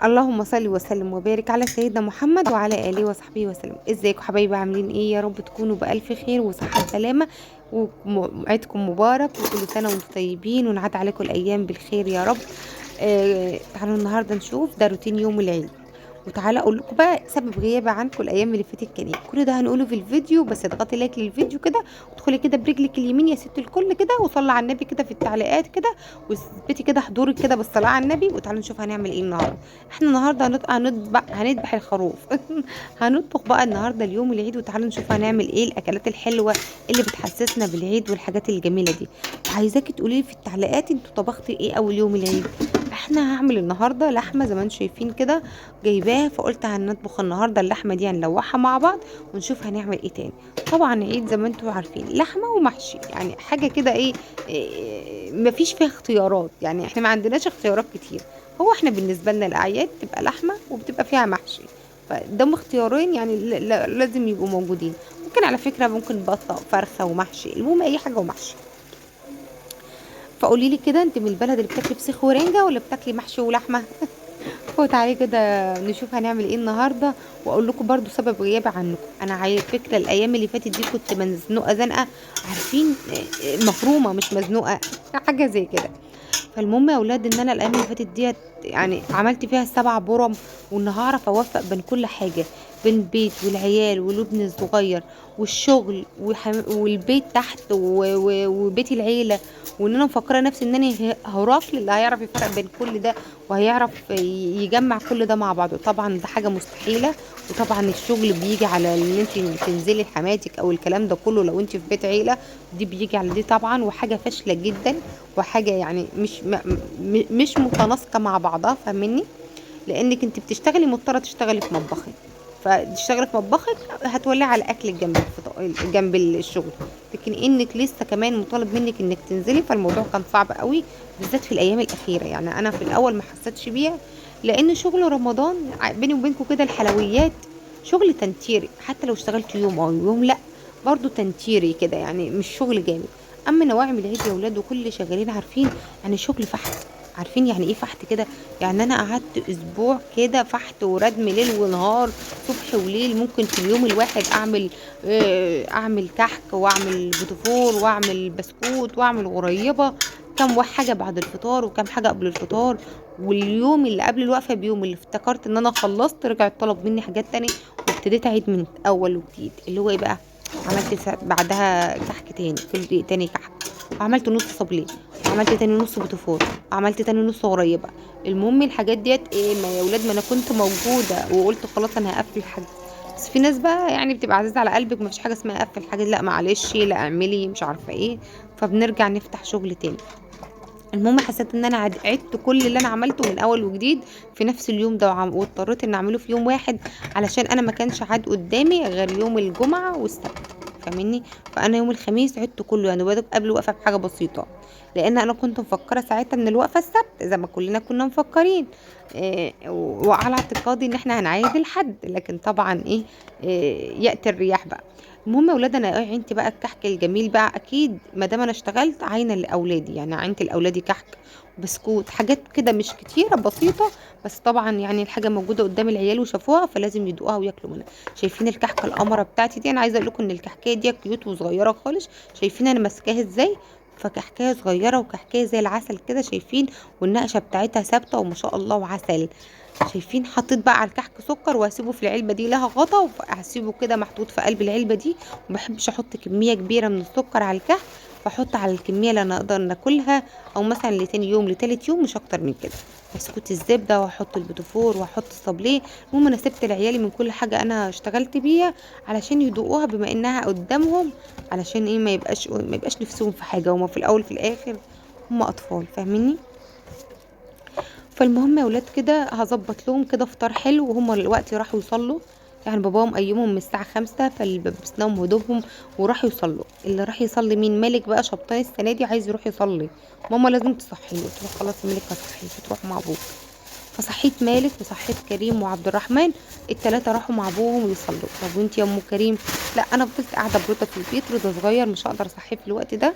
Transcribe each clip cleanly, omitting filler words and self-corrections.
اللهم صل وسلم وبارك على سيدنا محمد وعلى اله وصحبه وسلم. ازيكم حبايبي؟ عاملين ايه؟ يا رب تكونوا بألف خير وصحة وسلامة، وعيدكم مبارك وكل سنة وانتم طيبين، ونعاد عليكم الأيام بالخير يا رب. تعالوا النهاردة نشوف ده روتين يوم العيد، وتعالى اقول لكم بقى سبب غيابي عنكم الايام اللي فاتت كان ايه. كل ده هنقوله في الفيديو، بس اضغطي لايك للفيديو كده، وادخلي كده برجلك اليمين يا ست الكل كده، وصلي على النبي كده في التعليقات كده، واثبتي كده حضورك كده بالصلاه على النبي. وتعالوا نشوف هنعمل ايه النهارده. احنا النهارده هنذبح الخروف هنطبخ بقى النهارده اليوم العيد، وتعالوا نشوف هنعمل ايه الاكلات الحلوه اللي بتحسسنا بالعيد والحاجات الجميله دي. وعايزاكي تقولي لي في التعليقات انتوا طبختي ايه اول يوم العيد. احنا هعمل النهارده لحمه زي ما انتم شايفين كده جايباها، فقلت هنطبخ النهارده اللحمه دي، هنلوحها مع بعض ونشوف هنعمل ايه تاني. طبعا عيد زي ما انتم عارفين لحمه ومحشي، يعني حاجه كده إيه مفيش فيها اختيارات، يعني احنا ما عندناش اختيارات كتير. هو احنا بالنسبه لنا الاعياد تبقى لحمه وبتبقى فيها محشي، فدول اختيارين يعني لازم يبقوا موجودين. ممكن على فكره ممكن بطه فرخه ومحشي، المهم اي حاجه ومحشي. فقولي لي كده، انت من البلد اللي بتاكلي فسيخ ورنجه ولا بتاكلي محشي ولحمه؟ وتعالي كده نشوف هنعمل ايه النهارده، واقول لكم برضو سبب غيابي عنكم. انا على فكره الايام اللي فاتت دي كنت مزنوقه زنقه، عارفين، مفرومه مش مزنوقه حاجه زي كده. فالمهم يا اولاد ان انا الايام اللي فاتت ديت يعني عملت فيها السبع برم، وان هعرف اوفق بين كل حاجه، بين البيت والعيال والابن الصغير والشغل والبيت تحت وبيت العيله. وان انا مفكره نفسي ان انا هراقل اللي هيعرف يفرق بين كل ده، وهيعرف يجمع كل ده مع بعضه. طبعا ده حاجه مستحيله. وطبعا الشغل بيجي على ان انت تنزلي لحماتك او الكلام ده كله لو انت في بيت عيله، دي بيجي على دي طبعا، وحاجه فاشله جدا، وحاجه يعني مش متناسقه مع بعضها، فاهمني؟ لانك انت بتشتغلي مضطره تشتغلي في مطبخك، فتشتغلي في مطبخك هتولعي على اكلك جنب الشغل. لكن انك لسه كمان مطالب منك انك تنزلي، فالموضوع كان صعب قوي، بالذات في الايام الاخيره. يعني انا في الاول ما حسيتش بيها، لان شغل رمضان بيني وبينكم كده الحلويات شغل تنتيري، حتى لو اشتغلت يوم او يوم لا، برضو تنتيري كده، يعني مش شغل جامد. اما نواعم العيد يا ولاد وكل اللي شغالين عارفين يعني شغل فحت. عارفين يعني ايه فحت كده؟ يعني انا قعدت اسبوع كده فحت وردم ليل ونهار، صبح وليل. ممكن في اليوم الواحد اعمل كحك واعمل بوتفور واعمل بسكوت واعمل غريبه، كم حاجه بعد الفطار وكم حاجه قبل الفطار. واليوم اللي قبل الوقفه بيوم اللي افتكرت ان انا خلصت، رجعت طلب مني حاجات تاني، وابتديت اعيد من اول وجديد. اللي هو ايه بقى؟ عملت بعدها كحك تاني، كل دقيقة تاني كحك، وعملت نص صبليه، وعملت تاني نص بوتفور، وعملت تاني نص غريبه. المهم الحاجات ديت ايه، ما يا ولاد ما انا كنت موجوده وقلت خلاص انا هقفل حاجه. بس في ناس بقى يعني بتبقى عزيزه على قلبك، ما فيش حاجه اسمها اقفل حاجه، لا معلش، لا اعملي مش عارفه ايه، فبنرجع نفتح شغل تاني. المهم حسيت ان انا عدت كل اللي انا عملته من اول وجديد في نفس اليوم ده، واضطريت ان اعمله في يوم واحد، علشان انا ما كانش عاد قدامي غير يوم الجمعه والسبت، فاهمني؟ فانا يوم الخميس عدت كله، يعني بدأ قبل الوقفه بحاجه بسيطه، لان انا كنت مفكره ساعتها ان الوقفه السبت زي ما كلنا كنا مفكرين. وعلى اعتقادي ان احنا هنعيد الحد، لكن طبعا ياتي الرياح بقى. المهم يا ولاد انا عينت بقى الكحك الجميل بقى، اكيد ما دام انا اشتغلت عاينه لاولادي، يعني عينت لاولادي كحك بسكوت، حاجات كده مش كتيره بسيطه، بس طبعا يعني الحاجه موجوده قدام العيال وشافوها فلازم يدوقوها وياكلوا منها. شايفين الكحكه القمره بتاعتي دي؟ انا عايزه اقول لكم ان الكحكه دي كيوت وصغيره خالص. شايفين انا ماسكاها ازاي؟ فكحكايه صغيره وكحكايه زي العسل كده، شايفين؟ والنقشه بتاعتها ثابته وما شاء الله وعسل. شايفين؟ حطيت بقى على الكحك سكر، وهسيبه في العلبه دي لها غطا، وهسيبه كده محطوط في قلب العلبه دي. وما بحبش احط كميه كبيره من السكر على الكحك، بحط على الكميه اللي انا اقدر ناكلها، او مثلا لتاني يوم لتالت يوم، مش اكتر من كده. بسكوت الزبده، واحط البوتفور، واحط الصابليه. المهم انا سبت لعيالي من كل حاجه انا اشتغلت بيها علشان يدوقوها بما انها قدامهم، علشان ايه ما يبقاش نفسهم في حاجه، وما في الاول في الاخر هم اطفال، فاهميني؟ فالمهم يا ولاد كده هظبط لهم كده فطار حلو، وهم دلوقتي راحوا يصلوا. يعني باباهم قيمهم من الساعة 5، فلبس لهم هدومهم وراحوا يصلوا. اللي راح يصلي مين؟ مالك بقى شبطان السنة دي عايز يروح يصلي. ماما لازم تصحيه، قلت له خلاص يا مالك هصحيه تروح مع ابوك. فصحيت مالك وصحيت كريم وعبد الرحمن، التلاتة راحوا مع ابوهم يصلوا. طب وانت يا ام كريم؟ لا انا فضلت قاعدة برضه في البيت، رضا صغير مش هقدر اصحيه في الوقت ده.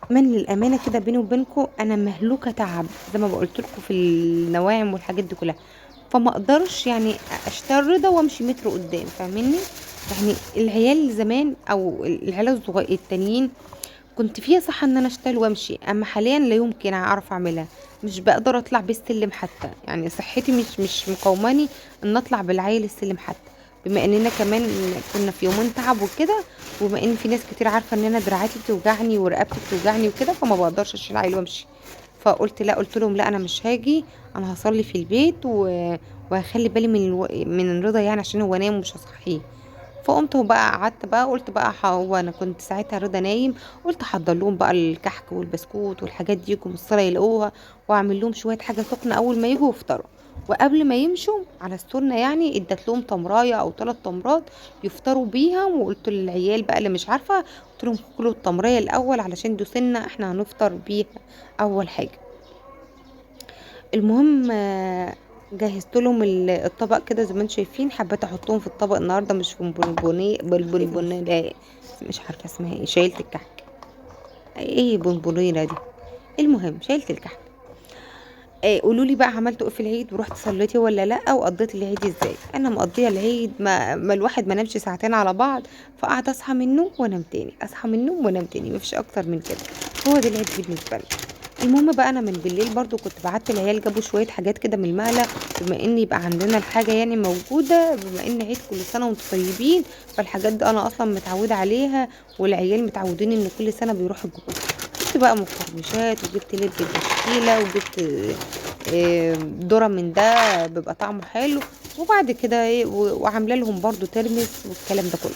من للامانه كده بيني وبينكم انا مهلوكه تعب، زي ما قلت لكم في النواعم والحاجات دي كلها، فما اقدرش يعني اشتري رضا وامشي متر قدام، فاهمني؟ يعني العيال زمان او العيال الصغير التانيين كنت فيها صح ان انا اشتغل وامشي، اما حاليا لا يمكن اعرف اعملها. مش بقدر اطلع بالسلم حتى، يعني صحتي مش مقوماني ان اطلع بالعيل السلم حتى. بما اننا كمان كنا في يومين تعب وكده، وبما ان في ناس كتير عارفه ان انا دراعاتي بتوجعني ورقبتي بتوجعني وكده، فما بقدرش اشيل عيل وامشي. فقلت لا، قلت لهم لا انا مش هاجي، انا هصلي في البيت وهخلي بالي من الرضا، يعني عشان هو نايم ومش هصحيه. فقمت وبقى قعدت بقى، قلت بقى هو انا كنت ساعتها رضا نايم، قلت احضر لهم بقى الكحك والبسكوت والحاجات دي يجوا من الصلاه يلاقوها، واعمل لهم شويه حاجه سخنه اول ما يجوا يفطروا. وقبل ما يمشوا على السنه يعني ادت لهم تمرايه او 3 تمرات يفطروا بيها، وقلت للعيال بقى اللي مش عارفه، قلت لهم كلوا التمريه الاول علشان دي سنه احنا هنفطر بيها اول حاجه. المهم جهزت لهم الطبق كده زي ما انتم شايفين، حبيت احطهم في الطبق النهارده مش في بونبوني لا، مش عارفه اسمها ايه، شايلة الكحك، ايه بونبونيرة دي. المهم شايلة الكحك. قولوا لي بقى عملتوا ايه في العيد، ورحت صليتي ولا لا، وقضيت العيد ازاي؟ انا مقضيه العيد ما الواحد ما نامش ساعتين على بعض، فقعد اصحى من النوم وانام تاني، اصحى من النوم وانام تاني، مفيش اكتر من كده. هو ده العيد بالنسبه لي. المهم بقى انا من بالليل برضو كنت بعت العيال جابوا شويه حاجات كده من المقله، بما ان يبقى عندنا الحاجه يعني موجوده، بما ان عيد كل سنه وانتم طيبين، فالحاجات دي انا اصلا متعوده عليها، والعيال متعودين ان كل سنه بيروحوا يجيبوا. جبت بقى مقرمشات، وجبت لب بالتشكيله، وجبت ذره من ده بيبقى طعمه حلو. وبعد كده ايه وعامله لهم برضو ترمس والكلام ده كله.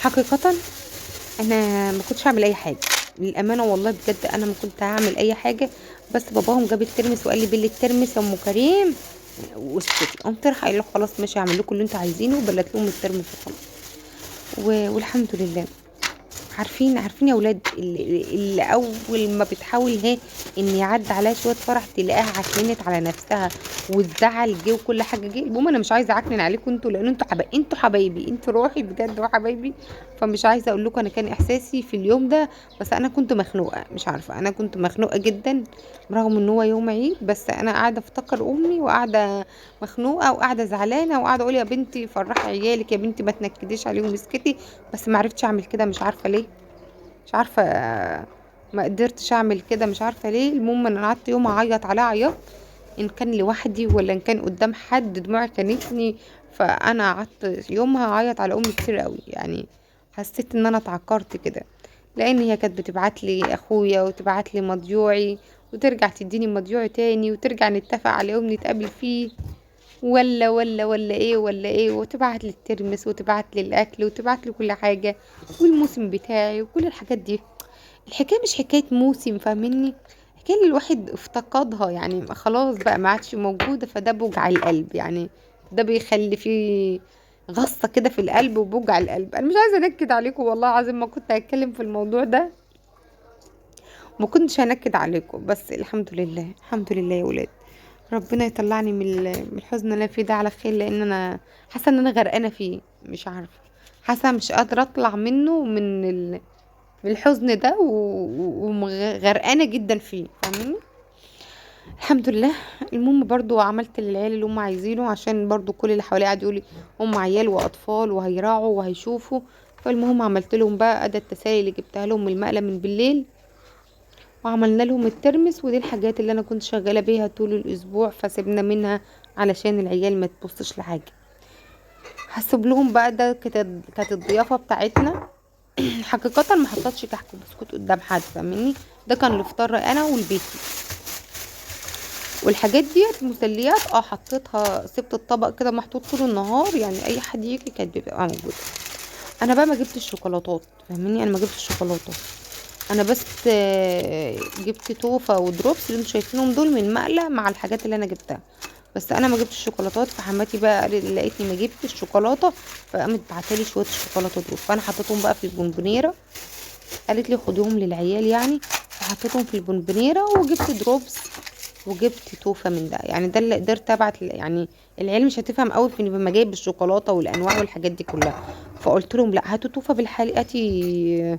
حقيقه انا ما كنتش هعمل اي حاجه، للامانه والله بجد انا ما كنت هعمل اي حاجه، بس باباهم جاب الترمس وقال لي بلي الترمس يا ام كريم واسكتي. قمت رايحه قايله له خلاص ماشي هعمل لكم اللي انتوا عايزينه، وبلت لهم الترمس وخلاص. والحمد لله. عارفين يا ولاد اللي اول ما بتحاول ان يعدي عليها شويه فرح تلاقيها عكننت على نفسها، والزعل جه وكل حاجه جه. المهم انا مش عايزه اعكنن عليكم انتوا، لان انتوا حبايبي، انتوا روحي بجد وحبايبي. فمش عايزه اقول لكم انا كان احساسي في اليوم ده، بس انا كنت مخنوقه، مش عارفه انا كنت مخنوقه جدا، رغم ان هو يوم عيد، بس انا قاعده افتكر امي، وقاعده مخنوقه، وقاعده زعلانه، وقاعده اقول يا بنتي فرحي عيالك، يا بنتي ما تنكديش عليهم اسكتي. بس ما عرفتش اعمل كده، مش عارفه ليه، مش عارفه ما قدرتش اعمل كده، مش عارفه ليه. المهم انا قعدت يوم اعيط عليه عياط، ان كان لوحدي ولا ان كان قدام حد دموعي كانتني. فانا قعدت يومها اعيط على امي كتير قوي، يعني حسيت ان انا اتعكرت كده، لان هي كانت بتبعت لي اخويا وتبعت لي مضيوعي، وترجع تديني مضيوعي تاني، وترجع نتفق على يوم نتقابل فيه، ولا ايه ولا ايه، وتبعت لي الترمس، وتبعت لي الاكل، وتبعت لي كل حاجه، والموسم بتاعي وكل الحاجات دي. الحكايه مش حكايه موسم، فاهمني؟ حكايه اللي الواحد افتقدها، يعني خلاص بقى ما عادش موجوده، فده بوجع القلب يعني، ده بيخلي فيه غصه كده في القلب وبوجع القلب. انا مش عايزه انكد عليكم والله العظيم، ما كنت هتكلم في الموضوع ده، ما كنتش هنكد عليكم، بس الحمد لله الحمد لله يا ولاد. ربنا يطلعني من الحزن اللي أنا فيه ده على خير، لان انا حاسه ان انا غرقانه فيه، مش عارفه، حاسه مش قادره اطلع منه من الحزن ده، وغرقانه جدا فيه، فاهمين؟ الحمد لله. المهم برضو عملت للعيال اللي هم عايزينه، عشان برضو كل اللي حواليا قعدوا يقولي هم عيال واطفال وهيراعوا وهيشوفوا. فالمهم عملت لهم بقى ادى التسالي اللي جبتها لهم من المقله من بالليل، وعملنا لهم الترمس، ودي الحاجات اللي انا كنت شغاله بيها طول الاسبوع، فسيبنا منها علشان العيال ما تبصش لحاجه. هسيب لهم بقى، ده كانت الضيافه بتاعتنا. حقيقه ما حطيتش كحك وبسكوت قدام حد، فاهمني؟ ده كان الافطار انا والبيتي، والحاجات ديت مسليات حطيتها، سبت الطبق كده محطوط طول النهار، يعني اي حد يجي كانت بيبقى موجوده. انا بقى ما جبتش الشوكولاتات، فاهمني؟ انا ما جبتش الشوكولاته، انا بس جبت توفة ودروبس اللي انتوا شايفينهم دول من مقلة مع الحاجات اللي انا جبتها، بس انا ما جبتش الشوكولاتات. فحماتي بقى لقيتني ما جبتش الشوكولاته، فقامت بعتلي شويه الشوكولاته دول، فانا حطيتهم بقى في البونبونيره، قالت لي خديهم للعيال يعني، فحطيتهم في البونبونيره، وجبت دروبس وجبت توفة من ده، يعني ده اللي قدرت ابعت يعني العيال مش هتفهم قوي في لما جايب الشوكولاته والانواع والحاجات دي كلها. فقلت لهم لا، هاتوا توفة بالحليب، هاتي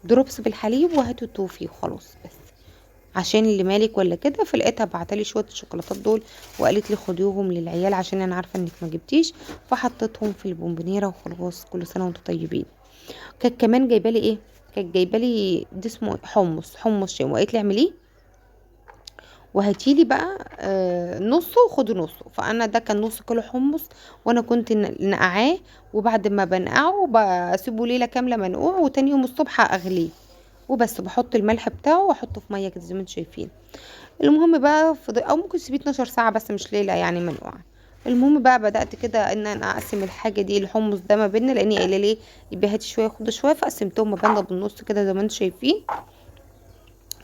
دروبس بالحليب، وهاتوا توفي وخلاص بس. عشان اللي مالك ولا كده. فلقيتها بعتلي شويه الشوكولاتات دول وقالت لي خديهم للعيال عشان انا عارفه انك ما جبتيش. فحطيتهم في البونبونيره وخلاص، كل سنه وانتم طيبين. كانت كمان جايبه لي ايه، كانت جايبه لي ده اسمه حمص شام، وقالت لي اعمليه وهاتيلي بقى نصه وخدي نصه. فانا ده كان نص كيلو حمص، وانا كنت نقعاه، وبعد ما بنقعه بسيبه ليله كامله منقوع، وتاني يوم الصبح اغليه وبس. بحط الملح بتاعه واحطه في ميه كده زي ما انتم شايفين. المهم بقى او ممكن تسيبيه 12 ساعه بس مش ليله يعني منقوعه. المهم بقى بدات كده ان انا اقسم الحاجه دي، الحمص ده ما بيننا، لاني قايله ليه يبقى هاتي شويه خد شويه، فقسمتهم ما بيننا بالنص كده زي ما انتم شايفين،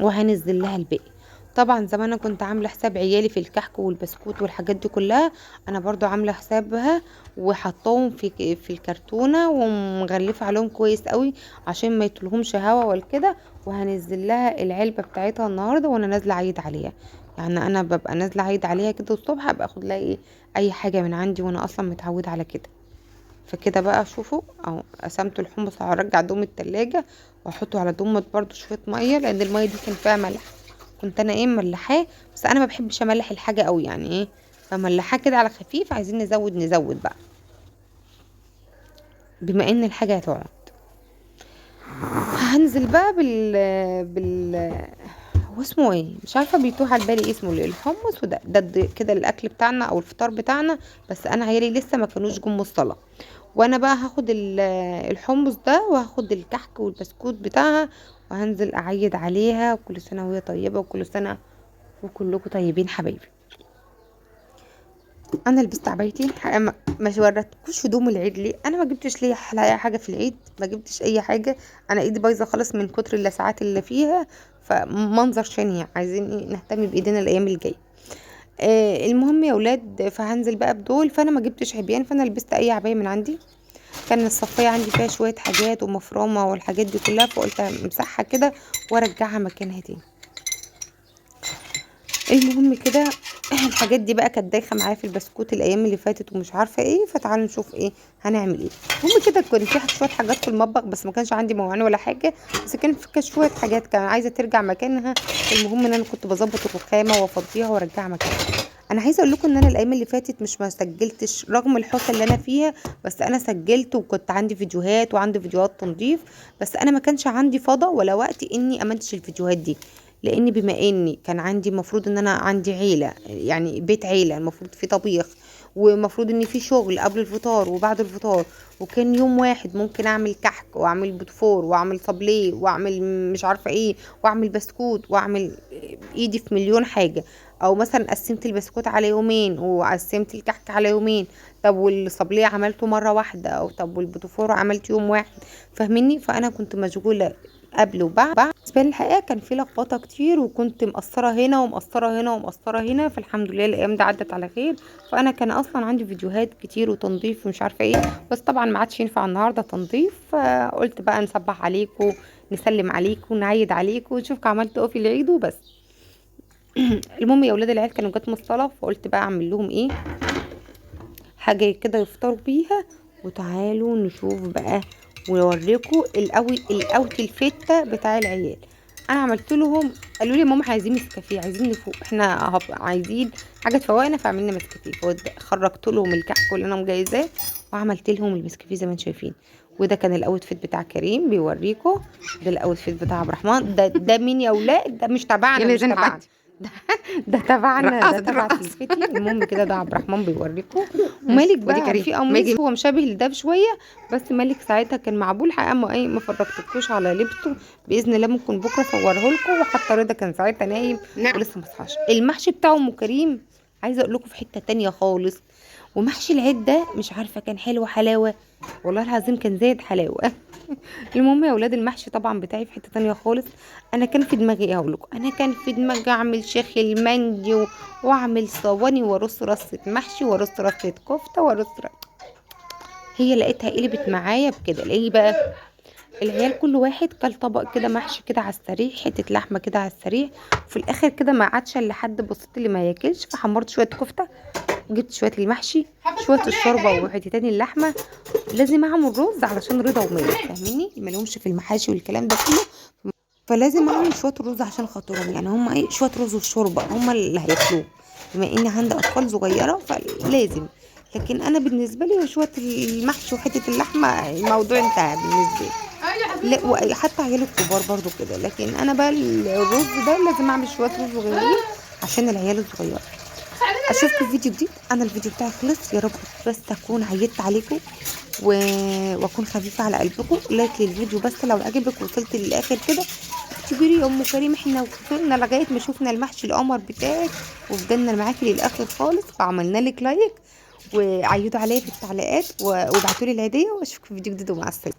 وهنزل لها الباقي. طبعا زي ما انا كنت عامله حساب عيالي في الكحك والبسكوت والحاجات دي كلها، انا برضو عامله حسابها وحطاهم في الكرتونه ومغلفه عليهم كويس قوي عشان ما يطلهمش هوا ولا كده. وهنزل لها العلبه بتاعتها النهارده وانا نازله عيد عليها. يعني انا ببقى نازله عيد عليها كده الصبح، ابقى اخد لها ايه اي حاجه من عندي، وانا اصلا متعوده على كده. فكده بقى شوفوا اهو قسمت الحمص، هرجع دوم التلاجة واحطه على دومة برضو شوية مية، لان المية دي كان فيها ملح. كنت انا ايه مملحاه، بس انا ما بحبش املح الحاجة قوي يعني ايه، فملحاه كده على خفيف. عايزين نزود بقى بما ان الحاجة هتقعد. هنزل بقى بال هو اسمه ايه مش عارفه، بيتوه على بالي اسمه الحمص. وده كده الاكل بتاعنا او الفطار بتاعنا. بس انا عيالي لسه ما كانوش جم الصلاه، وانا بقى هاخد الحمص ده وهاخد الكحك والبسكوت بتاعها، وهنزل اعيد عليها. وكل سنه وهي طيبه، وكل سنه وكلكم طيبين حبايبي. انا لبست عبايتي ما وريتكوش هدوم العيد ليه. انا ما جبتش ليا اي حاجه في العيد، ما جبتش اي حاجه. انا ايدي بايظه خالص من كتر اللسعات اللي فيها، فمنظر شنيع. عايزين ايه نهتم بايدينا الايام الجايه. المهم يا ولاد، فهنزل بقى بدول. فانا ما جبتش عبيان، فانا لبست اي عبايه من عندي. كان الصفية عندي فيها شويه حاجات ومفرمه والحاجات دي كلها، فقلت امسحها كده وارجعها مكانها تاني. المهم كده الحاجات دي بقى كانت دايخه معايا في البسكوت الايام اللي فاتت ومش عارفه ايه. فتعالوا نشوف ايه هنعمل ايه. المهم كده كان في شويه حاجات في المطبخ، بس ما كانش عندي موعين ولا حاجه، بس كان في شويه حاجات كان عايزه ترجع مكانها. المهم ان انا كنت بظبط الرخامه وافضيها وارجعها مكانها. انا عايزه اقول لكم ان انا الايام اللي فاتت مش ما سجلتش رغم الحوسه اللي انا فيها، بس انا سجلت وكنت عندي فيديوهات وعندي فيديوهات تنظيف. بس انا ما كانش عندي فضا ولا وقت اني امنتج الفيديوهات دي، لان بما اني كان عندي المفروض ان انا عندي عيله، يعني بيت عيله المفروض في طبيخ، ومفروض ان في شغل قبل الفطار وبعد الفطار. وكان يوم واحد ممكن اعمل كحك واعمل بوتفور واعمل صابليه واعمل مش عارفه ايه واعمل بسكوت واعمل ايدي في مليون حاجه. او مثلا قسمت البسكوت على يومين وقسمت الكحك على يومين، طب والصابليه عملته مره واحده، او طب والبوتفور عملت يوم واحد. فاهميني؟ فانا كنت مشغوله قبل وبعد. بالنسبه لي الحقيقه كان في لخبطه كتير، وكنت مقصره هنا ومقصره هنا ومقصره هنا. فالحمد لله الايام دي عدت على خير. فانا كان اصلا عندي فيديوهات كتير وتنظيف ومش عارفه ايه، بس طبعا ما عادش ينفع النهارده تنظيف. فقلت بقى نصبح عليكم، نسلم عليكم، نعيد عليكم، ونشوفكم عملتوا ايه في العيد وبس. المهم يا اولاد العيال كانوا جات من الصلاه، فقلت بقى اعمل لهم ايه حاجه كده يفطروا بيها. وتعالوا نشوف بقى واوريكم الاوت الفته بتاع العيال. انا عملت لهم، قالوا لي ماما احنا عايزين نسكافيه، عايزين نفوق، احنا عايزين حاجه تفوقنا، فعملنا نسكافيه. خرجت لهم الكحك اللي انا مجهزاه وعملت لهم المسكافيه زي ما انتم شايفين. وده كان الاوت فيت بتاع كريم بيوريكم. ده الاوت فيت بتاع عبد الرحمن. ده مين يا اولاد؟ ده مش تبعنا، مش تبعنا. ده ده تبعنا، ده تبع سلفتي. المهم كده ده عبد الرحمن بيوريكم. ومالك ودي بقى كريم في قميص هو مشابه لده بشويه، بس مالك ساعتها كان معبول حقيقه. ما فرجتكوش على لبسه. باذن الله ممكن بكره اصوره لكم. وحتى رضا كان ساعتها نايم نعم. ولسه ما صحاش. المحشي بتاعه ام كريم عايزه اقول لكم في حته تانية خالص. ومحشي العيد ده مش عارفه كان حلو حلاوه، والله العظيم كان زايد حلاوه. المهم يا اولاد المحشي طبعا بتاعي في حته تانية خالص. انا كان في دماغي ايه اقول لكم، انا كان في دماغي اعمل شيخ المندي واعمل صواني وارص رصه محشي وارص رصه كفته هي لقيتها قلبت معايا بكده. ليه بقى؟ العيال كل واحد كل طبق كده محشي كده على السريع، حته لحمه كده على السريع. وفي الاخر كده ما عادش الا حد بسيط اللي ما ياكلش، فحمرت شويه كفته وجبت شويه المحشي شويه الشوربه وحتتين اللحمه. لازم اعمل رز علشان رضا ومية، فاهميني؟ ما لهمش في المحاشي والكلام ده كله. فلازم اعمل شويه رز عشان خاطرهم، يعني هم ايه، شويه رز وشوربه هم اللي هياكلوه، بما اني عندي اطفال صغيره فلازم. لكن انا بالنسبه لي شويه المحشي وحته اللحمه الموضوع انتهى بالنسبه لي. لا، وحتى عيال الكبار برضو كده، لكن انا بقى الرز ده لازم اعمل شويه رز صغيرين عشان العيال الصغيره. اشوفكم في فيديو جديد. انا الفيديو بتاعي خلص، يا رب بس اكون عيدت عليكم و... واكون خفيفه على قلبكم. لايك للفيديو بس لو عجبك، وصلت للاخر كده. اعتبري يا ام كريم احنا وصلنا لغايه ما شفنا المحشي القمر بتاعك، وفضلنا معاكي للاخر خالص، وعملنا لك لايك، وعيدوا عليا في التعليقات وابعتوا لي الهديه. واشوفكم في فيديو جديد، ومع السلامه.